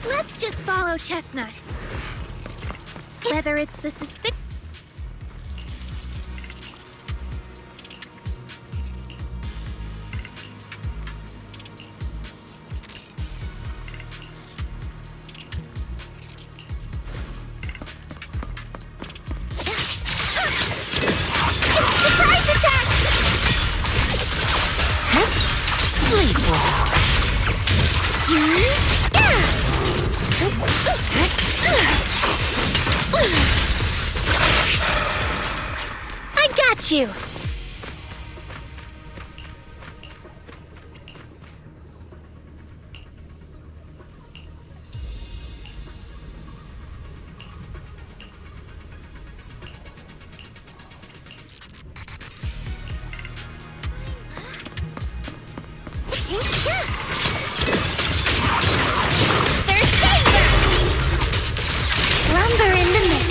Let's just follow Chestnut. Whether it's the suspicion... Surprise attack! Sleep well. I got you! There's danger! Lumber in the mix.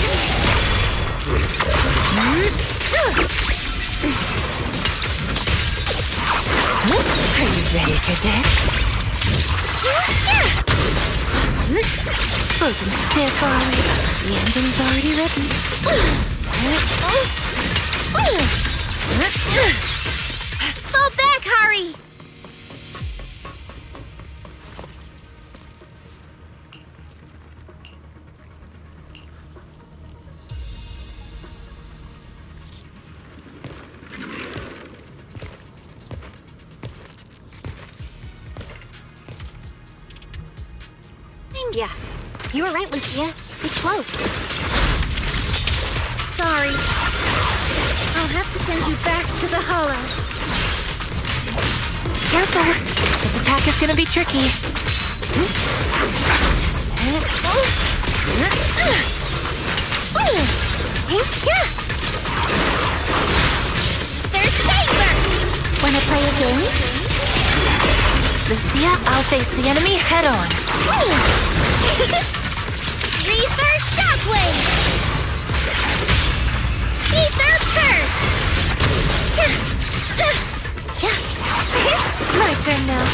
Are you ready for this? Frozen stiff already. The ending's already written. Fall back, Hari! Yeah, you were right, Lucia. It's close. Sorry. I'll have to send you back to the hollows. Careful. This attack is gonna be tricky. There's Fangburst! Wanna play a game? Lucia, I'll face the enemy head-on. Reaper Shockwave! Ether Burst! My turn now.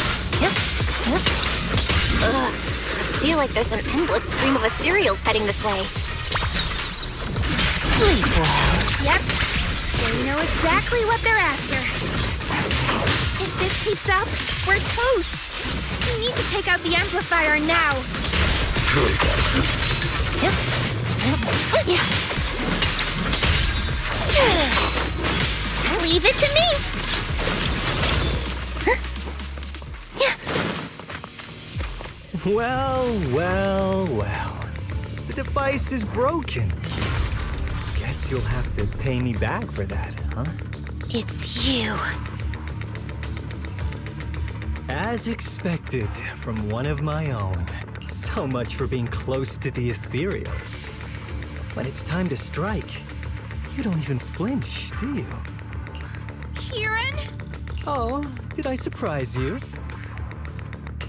Ugh, I feel like there's an endless stream of ethereals heading this way. Sleep well. Yep. They know exactly what they're after. If this keeps up, we're toast. We need to take out the amplifier now. Leave it to me. Well. The device is broken. Guess you'll have to pay me back for that, huh? It's you. As expected from one of my own. So much for being close to the ethereals. When it's time to strike, you don't even flinch, do you? Kieran? Oh, did I surprise you?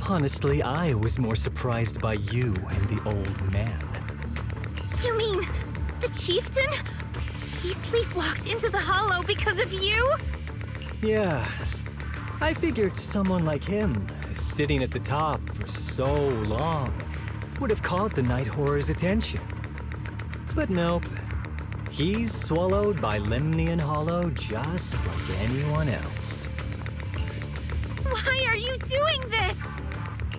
Honestly, I was more surprised by you and the old man. You mean the chieftain? He sleepwalked into the hollow because of you? Yeah, I figured someone like him, sitting at the top for so long, would have caught the Night Horror's attention. But nope. He's swallowed by Lemnian Hollow just like anyone else. Why are you doing this?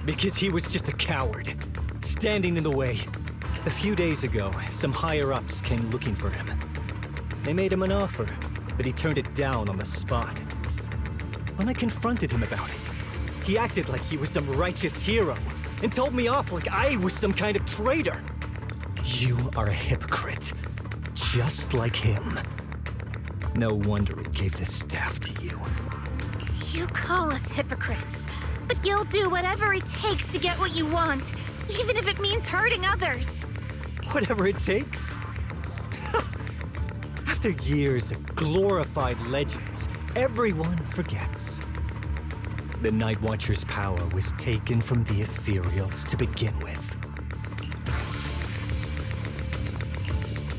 Because he was just a coward, standing in the way. A few days ago, some higher-ups came looking for him. They made him an offer, but he turned it down on the spot. When I confronted him about it, he acted like he was some righteous hero and told me off like I was some kind of traitor. You are a hypocrite, just like him. No wonder he gave this staff to you. You call us hypocrites, but you'll do whatever it takes to get what you want, even if it means hurting others. Whatever it takes. After years of glorified legends, everyone forgets. The Night Watcher's power was taken from the ethereals to begin with.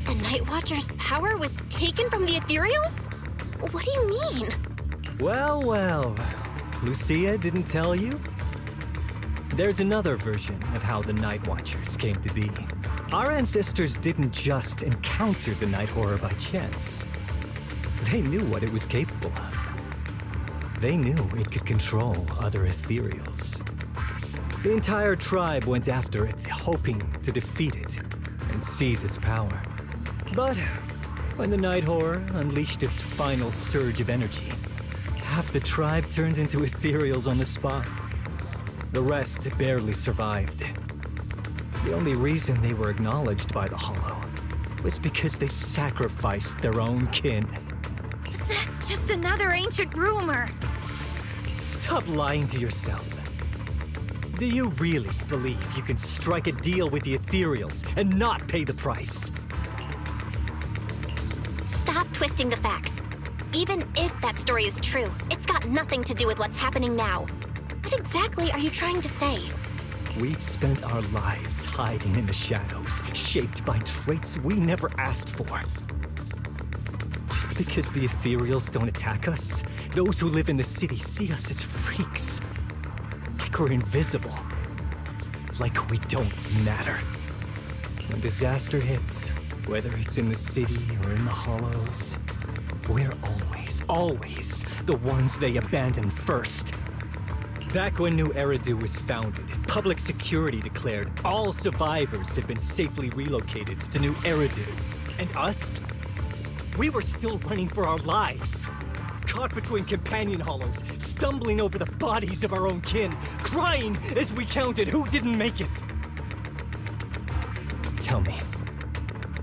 The Night Watcher's power was taken from the ethereals? What do you mean? Well, Lucia didn't tell you? There's another version of how the Night Watchers came to be. Our ancestors didn't just encounter the Night Horror by chance. They knew what it was capable of. They knew it could control other ethereals. The entire tribe went after it, hoping to defeat it and seize its power. But when the Night Horror unleashed its final surge of energy, half the tribe turned into ethereals on the spot. The rest barely survived. The only reason they were acknowledged by the Hollow was because they sacrificed their own kin. But that's just another ancient rumor. Stop lying to yourself. Do you really believe you can strike a deal with the ethereals and not pay the price? Stop twisting the facts. Even if that story is true, it's got nothing to do with what's happening now. What exactly are you trying to say? We've spent our lives hiding in the shadows, shaped by traits we never asked for. Just because the ethereals don't attack us, those who live in the city see us as freaks. Like we're invisible. Like we don't matter. When disaster hits, whether it's in the city or in the hollows, we're always the ones they abandon first. Back when New Eridu was founded, public security declared all survivors had been safely relocated to New Eridu. And us? We were still running for our lives. Caught between companion hollows, stumbling over the bodies of our own kin, crying as we counted who didn't make it. Tell me,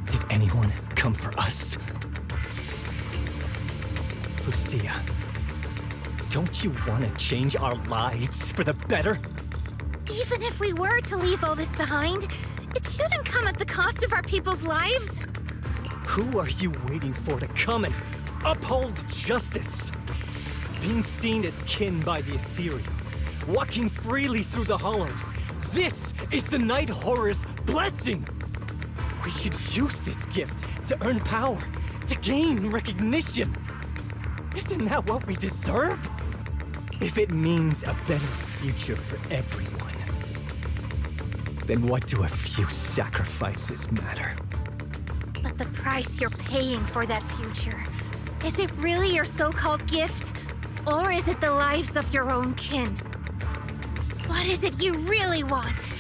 did anyone come for us? Lucia, don't you want to change our lives for the better? Even if we were to leave all this behind, it shouldn't come at the cost of our people's lives. Who are you waiting for to come and uphold justice? Being seen as kin by the ethereals, walking freely through the hollows. This is the Night Horror's blessing! We should use this gift to earn power, to gain recognition. Isn't that what we deserve? If it means a better future for everyone, then what do a few sacrifices matter? But the price you're paying for that future, is it really your so-called gift? Or is it the lives of your own kin? What is it you really want?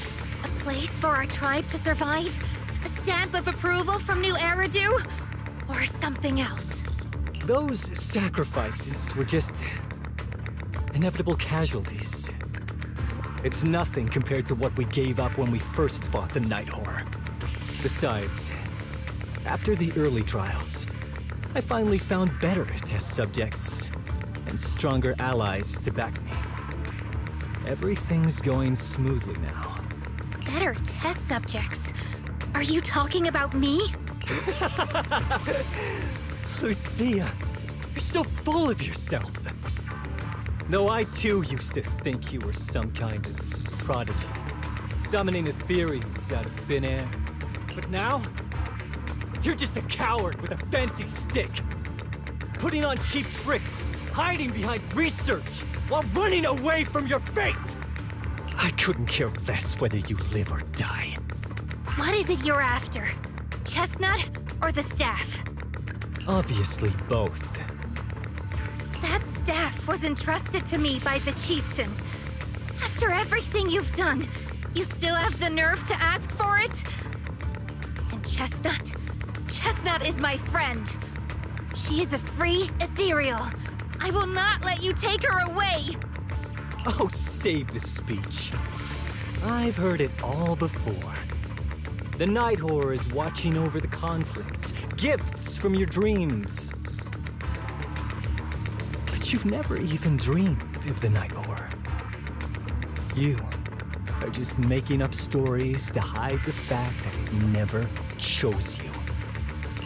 A place for our tribe to survive? A stamp of approval from New Eridu? Or something else? Those sacrifices were just inevitable casualties. It's nothing compared to what we gave up when we first fought the Night Horror. Besides, after the early trials, I finally found better test subjects and stronger allies to back me. Everything's going smoothly now. Better test subjects? Are you talking about me? Lucia, you're so full of yourself. Though I too used to think you were some kind of prodigy, summoning ethereals out of thin air. But now, you're just a coward with a fancy stick. Putting on cheap tricks, hiding behind research, while running away from your fate! I couldn't care less whether you live or die. What is it you're after? Chestnut or the staff? Obviously both. That staff was entrusted to me by the chieftain. After everything you've done, you still have the nerve to ask for it? And Chestnut? Chestnut is my friend. She is a free ethereal. I will not let you take her away! Oh, save the speech. I've heard it all before. The Night Horror is watching over the conflicts, gifts from your dreams. But you've never even dreamed of the Night Horror. You are just making up stories to hide the fact that it never chose you.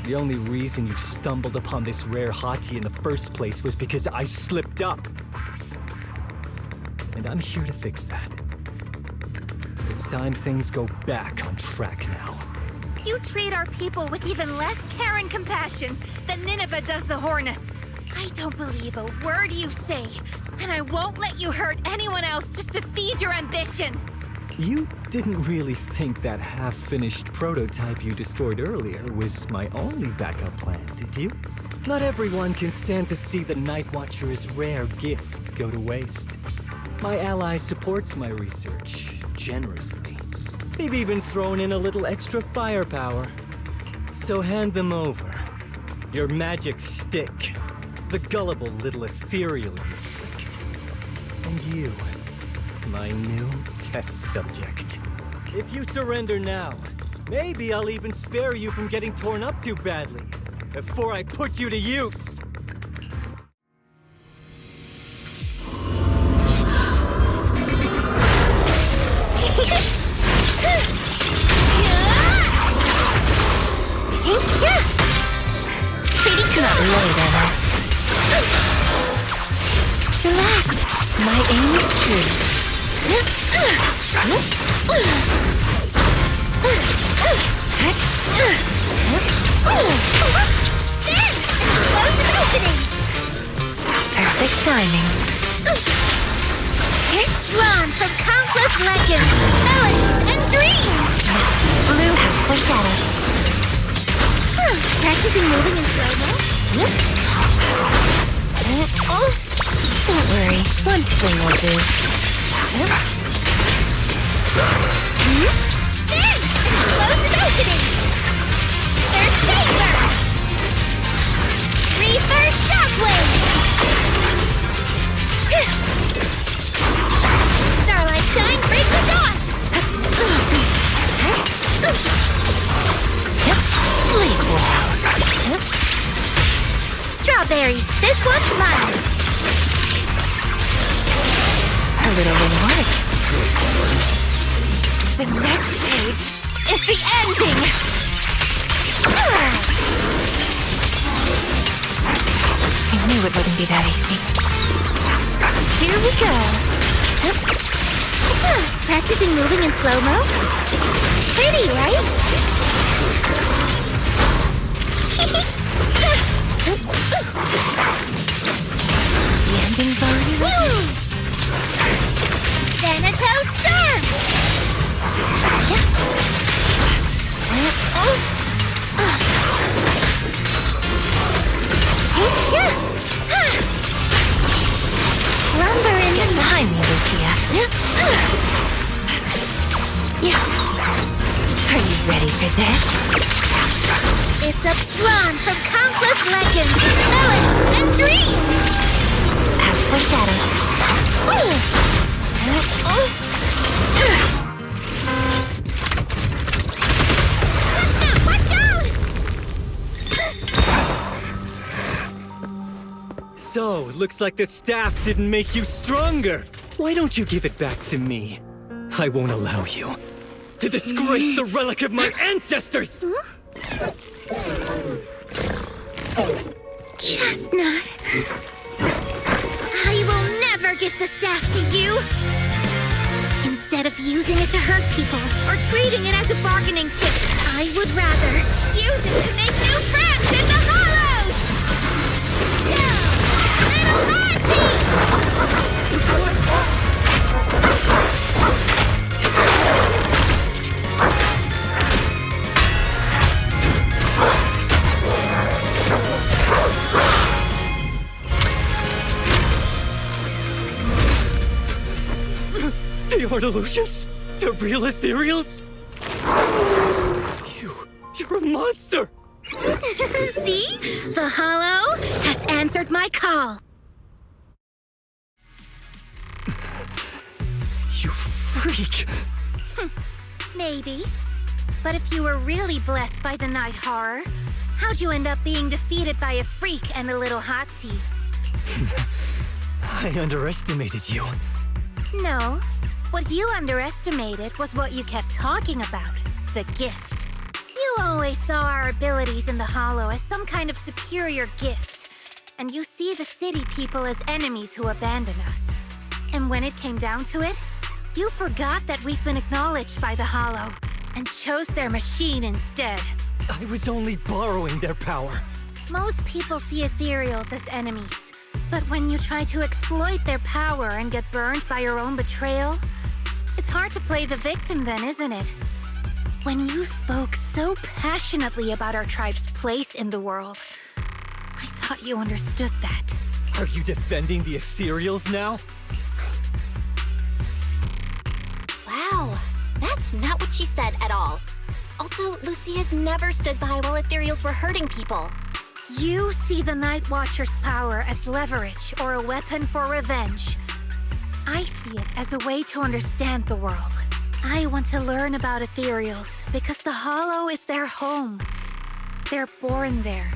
The only reason you stumbled upon this rare hottie in the first place was because I slipped up. And I'm here to fix that. It's time things go back on track now. You treat our people with even less care and compassion than Nineveh does the Hornets. I don't believe a word you say. And I won't let you hurt anyone else just to feed your ambition. You didn't really think that half-finished prototype you destroyed earlier was my only backup plan, did you? Not everyone can stand to see the Night Watcher's rare gift go to waste. My ally supports my research generously. They've even thrown in a little extra firepower. So hand them over. Your magic stick. The gullible little ethereal you tricked. And you, my new test subject. If you surrender now, maybe I'll even spare you from getting torn up too badly before I put you to use. Pretty cool. Relax. My aim is true. Perfect timing. Drawn from countless legends, melodies, and dreams. Blue has foreshadowed. Practicing moving in slow-mo? Don't worry, one swing will do. Explosive opening! Third chamber! Reverse shockwave! Starlight shine, break the dawn! Sleep well. Strawberry, this one's mine! A little reward. The next page is the ending! I knew it wouldn't be that easy. Here we go. Practicing moving in slow-mo? Pretty, right? The ending's already written. Thanatos Storm! Slumber in the Behind me, Lucia. Are you ready for this? It's a drawn from countless legends, melodies, and dreams! As foreshadowed. Watch out! So, looks like the staff didn't make you stronger. Why don't you give it back to me? I won't allow you to disgrace the relic of my ancestors! Chestnut. I will never give the staff to you. Instead of using it to hurt people or treating it as a bargaining chip, I would rather use it to make new friends in the hollows! Go, little The art illusions? The real ethereals? You're a monster! See? The hollow has answered my call. You freak! Maybe. But if you were really blessed by the night horror, how'd you end up being defeated by a freak and a little hot tea? I underestimated you. No. What you underestimated was what you kept talking about, the gift. You always saw our abilities in the Hollow as some kind of superior gift, and you see the city people as enemies who abandon us. And when it came down to it, you forgot that we've been acknowledged by the Hollow, and chose their machine instead. I was only borrowing their power. Most people see ethereals as enemies, But when you try to exploit their power and get burned by your own betrayal, it's hard to play the victim then, isn't it? When you spoke so passionately about our tribe's place in the world, I thought you understood that. Are you defending the Ethereals now? Wow, that's not what she said at all. Also, Lucia's never stood by while Ethereals were hurting people. You see the Night Watcher's power as leverage or a weapon for revenge. I see it as a way to understand the world. I want to learn about Ethereals because the Hollow is their home. They're born there,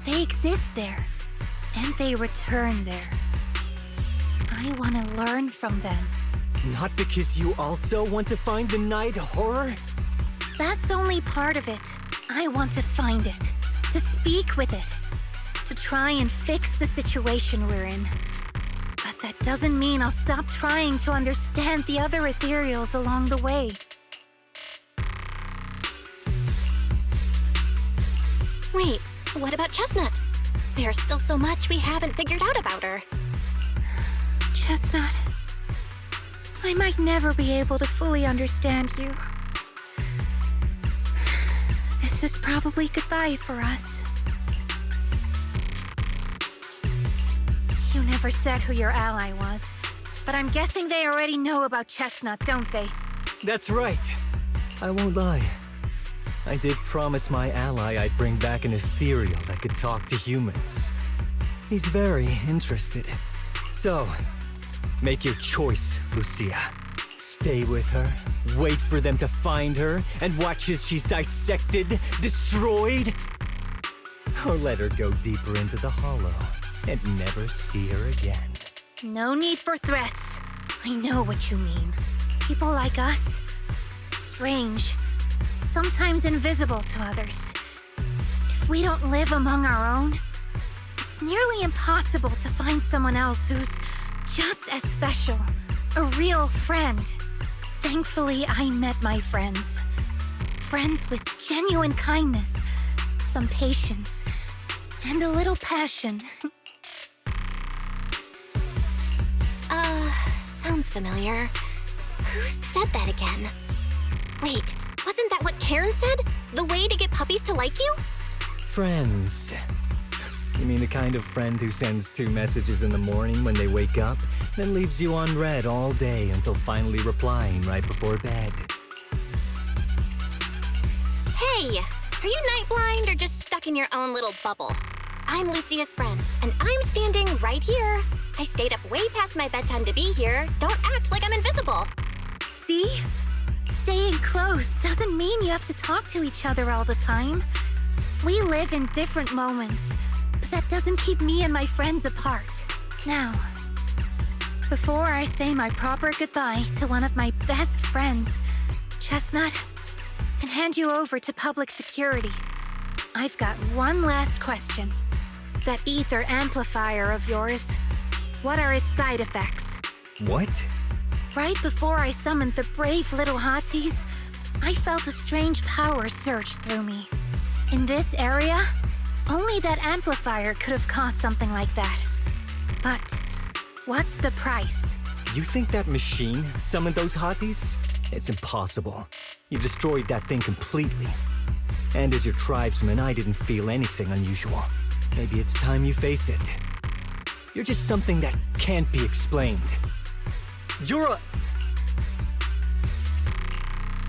they exist there, and they return there. I want to learn from them. Not because you also want to find the Night Horror? That's only part of it. I want to find it, to speak with it, to try and fix the situation we're in. But that doesn't mean I'll stop trying to understand the other Ethereals along the way. Wait, what about Chestnut? There's still so much we haven't figured out about her. Chestnut, I might never be able to fully understand you. This is probably goodbye for us. You never said who your ally was, but I'm guessing they already know about Chestnut, don't they? That's right. I won't lie. I did promise my ally I'd bring back an ethereal that could talk to humans. He's very interested. So, make your choice, Lucia. Stay with her, wait for them to find her, and watch as she's dissected, destroyed? Or let her go deeper into the Hollow and never see her again. No need for threats. I know what you mean. People like us, strange, sometimes invisible to others. If we don't live among our own, it's nearly impossible to find someone else who's just as special, a real friend. Thankfully, I met my friends. Friends with genuine kindness, some patience, and a little passion. Sounds familiar. Who said that again? Wait, wasn't that what Karen said? The way to get puppies to like you? Friends. You mean the kind of friend who sends 2 messages in the morning when they wake up, then leaves you unread all day until finally replying right before bed? Hey, are you night blind or just stuck in your own little bubble? I'm Lucia's friend, and I'm standing right here. I stayed up way past my bedtime to be here. Don't act like I'm invisible. See? Staying close doesn't mean you have to talk to each other all the time. We live in different moments, but that doesn't keep me and my friends apart. Now, before I say my proper goodbye to one of my best friends, Chestnut, and hand you over to public security, I've got one last question. That ether amplifier of yours, what are its side effects? What? Right before I summoned the brave little hotties, I felt a strange power surge through me. In this area, only that amplifier could have caused something like that. But what's the price? You think that machine summoned those hotties? It's impossible. You destroyed that thing completely. And as your tribesman, I didn't feel anything unusual. Maybe it's time you face it. You're just something that can't be explained. You're a...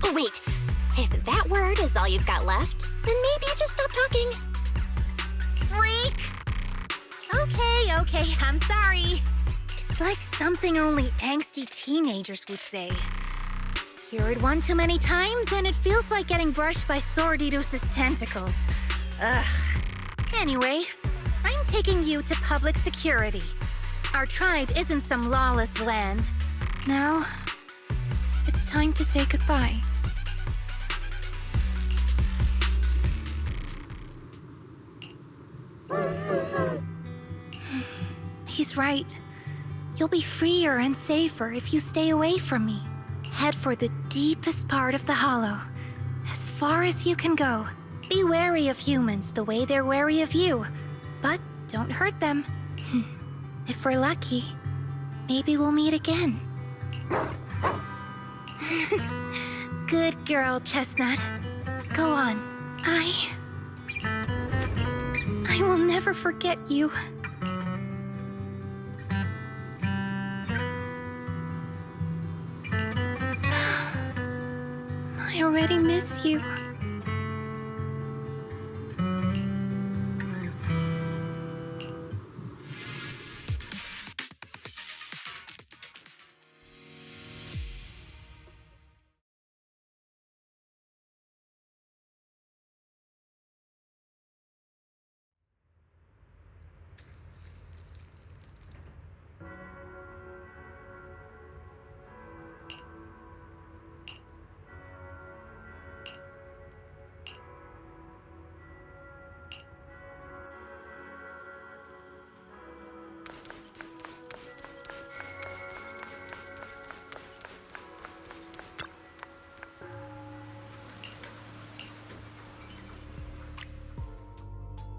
Oh, wait. If that word is all you've got left, then maybe just stop talking. Freak! Okay, I'm sorry. It's like something only angsty teenagers would say. Hear it one too many times and it feels like getting brushed by Swordidus's tentacles. Ugh. Anyway, I'm taking you to public security. Our tribe isn't some lawless land. Now, it's time to say goodbye. He's right. You'll be freer and safer if you stay away from me. Head for the deepest part of the Hollow, as far as you can go. Be wary of humans the way they're wary of you, but don't hurt them. If we're lucky, maybe we'll meet again. Good girl, Chestnut. Go on. I will never forget you. I already miss you.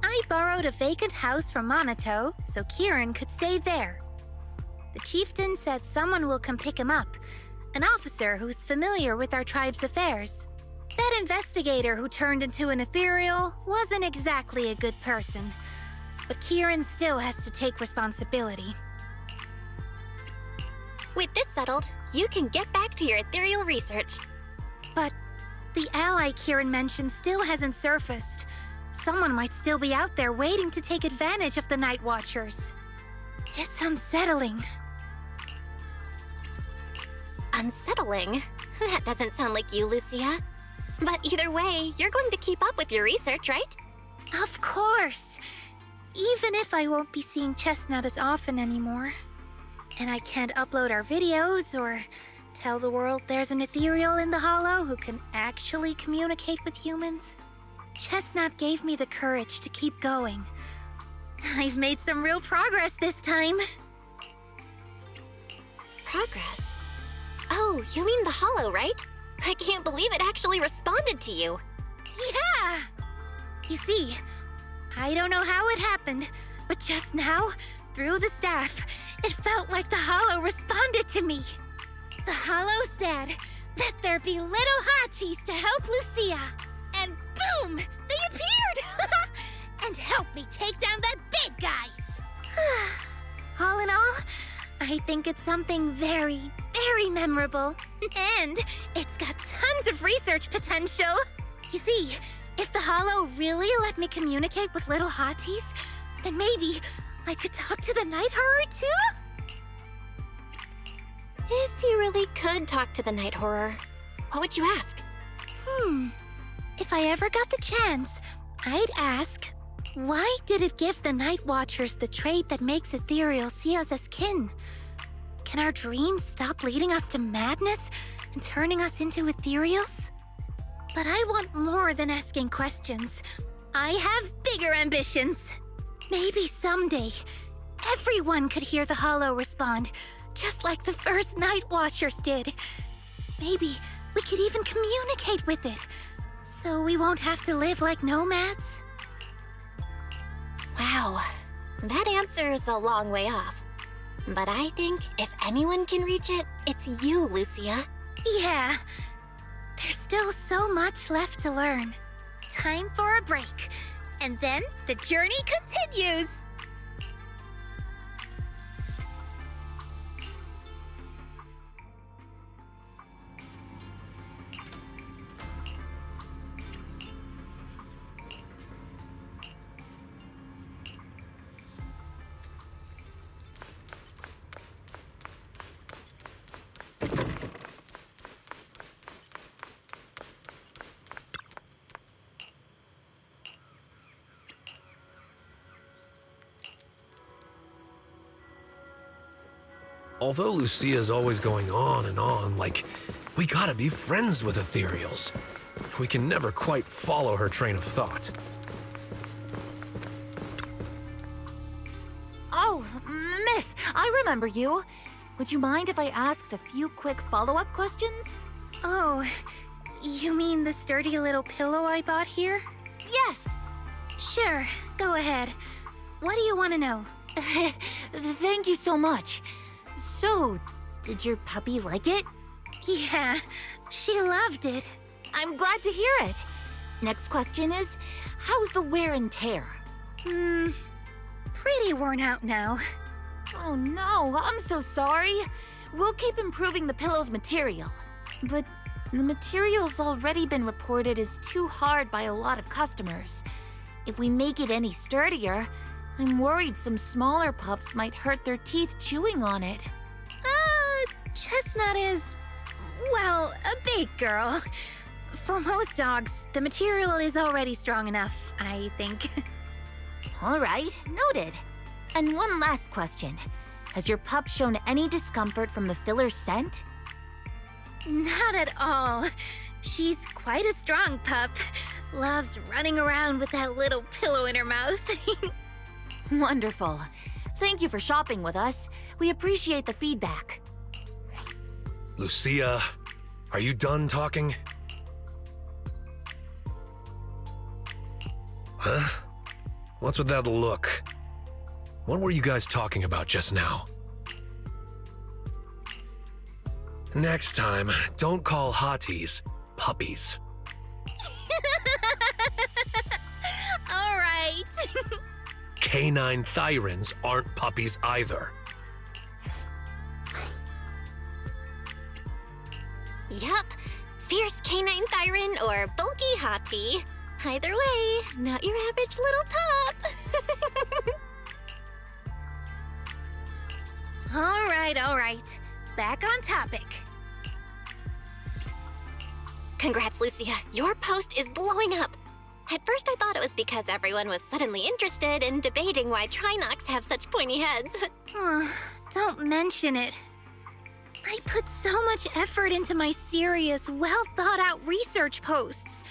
I borrowed a vacant house from Monato so Kieran could stay there. The chieftain said someone will come pick him up, an officer who's familiar with our tribe's affairs. That investigator who turned into an ethereal wasn't exactly a good person, but Kieran still has to take responsibility. With this settled, you can get back to your ethereal research. But the ally Kieran mentioned still hasn't surfaced. Someone might still be out there waiting to take advantage of the Night Watchers. It's unsettling. Unsettling? That doesn't sound like you, Lucia. But either way, you're going to keep up with your research, right? Of course! Even if I won't be seeing Chestnut as often anymore. And I can't upload our videos or tell the world there's an ethereal in the Hollow who can actually communicate with humans. Chestnut gave me the courage to keep going. I've made some real progress this time. Progress? Oh, you mean the Hollow, right? I can't believe it actually responded to you. Yeah! You see, I don't know how it happened, but just now, through the staff, it felt like the Hollow responded to me. The Hollow said, "Let there be little hotties to help Lucia." And boom! They appeared! And helped me take down that big guy! All in all, I think it's something very, very memorable. And it's got tons of research potential. You see, if the Hollow really let me communicate with little hotties, then maybe I could talk to the Night Horror too? If you really could talk to the Night Horror, what would you ask? If I ever got the chance, I'd ask, why did it give the Night Watchers the trait that makes ethereal see us as kin? Can our dreams stop leading us to madness and turning us into ethereals? But I want more than asking questions. I have bigger ambitions. Maybe someday, everyone could hear the Hollow respond, just like the first Night Watchers did. Maybe we could even communicate with it, so we won't have to live like nomads. Wow, that answer is a long way off. But I think if anyone can reach it, it's you, Lucia. Yeah, there's still so much left to learn. Time for a break, and then the journey continues. Although Lucia's always going on and on, like, we gotta be friends with ethereals. We can never quite follow her train of thought. Oh, miss, I remember you. Would you mind if I asked a few quick follow-up questions? Oh, you mean the sturdy little pillow I bought here? Yes. Sure, go ahead. What do you want to know? Thank you so much. So, did your puppy like it? Yeah, she loved it. I'm glad to hear it. Next question is, how's the wear and tear? Pretty worn out now. Oh no, I'm so sorry. We'll keep improving the pillow's material. But the material's already been reported as too hard by a lot of customers. If we make it any sturdier, I'm worried some smaller pups might hurt their teeth chewing on it. Chestnut is, well, a big girl. For most dogs, the material is already strong enough, I think. All right, noted. And one last question. Has your pup shown any discomfort from the filler scent? Not at all. She's quite a strong pup. Loves running around with that little pillow in her mouth. Wonderful. Thank you for shopping with us. We appreciate the feedback. Lucia, are you done talking? Huh? What's with that look? What were you guys talking about just now? Next time, don't call hotties puppies. All right. Canine Thyrans aren't puppies either. Yup, fierce canine Thyran or bulky hottie. Either way, not your average little pup. All right. Back on topic. Congrats, Lucia. Your post is blowing up. At first, I thought it was because everyone was suddenly interested in debating why Trinocs have such pointy heads. Don't mention it. I put so much effort into my serious, well-thought-out research posts.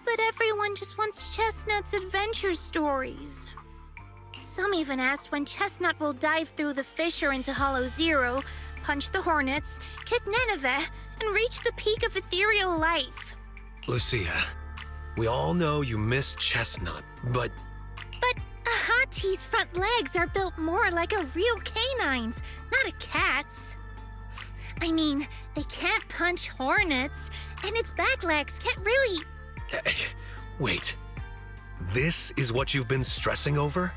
But everyone just wants Chestnut's adventure stories. Some even asked when Chestnut will dive through the fissure into Hollow Zero, punch the Hornets, kick Nineveh, and reach the peak of ethereal life. Lucia, we all know you miss Chestnut, but But a hottie's front legs are built more like a real canine's, not a cat's. I mean, they can't punch hornets, and its back legs can't really... Wait. This is what you've been stressing over?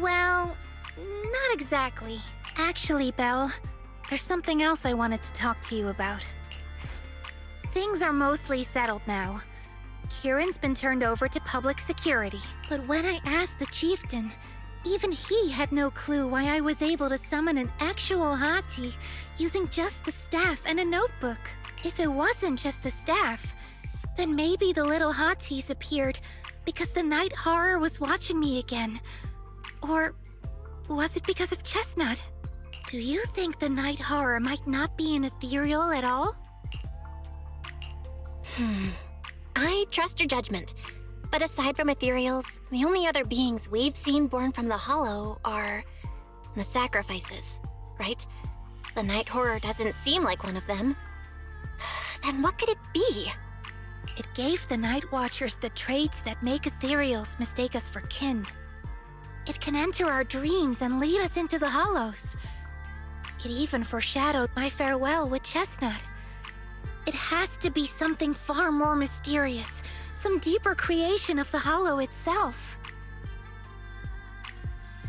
Well, not exactly. Actually, Belle, there's something else I wanted to talk to you about. Things are mostly settled now. Kieran's been turned over to public security. But when I asked the chieftain, even he had no clue why I was able to summon an actual hottie using just the staff and a notebook. If it wasn't just the staff, then maybe the little hotties appeared because the night horror was watching me again. Or was it because of Chestnut? Do you think the night horror might not be an ethereal at all? I trust your judgment. But aside from ethereals, the only other beings we've seen born from the Hollow are the sacrifices, right? The night horror doesn't seem like one of them. Then what could it be? It gave the Night Watchers the traits that make ethereals mistake us for kin. It can enter our dreams and lead us into the Hollows. It even foreshadowed my farewell with Chestnut. It has to be something far more mysterious, some deeper creation of the Hollow itself.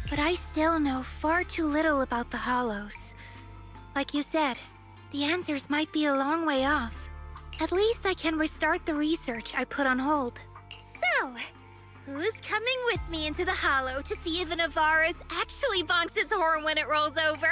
But I still know far too little about the Hollows. Like you said, the answers might be a long way off. At least I can restart the research I put on hold. So, who's coming with me into the Hollow to see if an Avaris actually bonks its horn when it rolls over?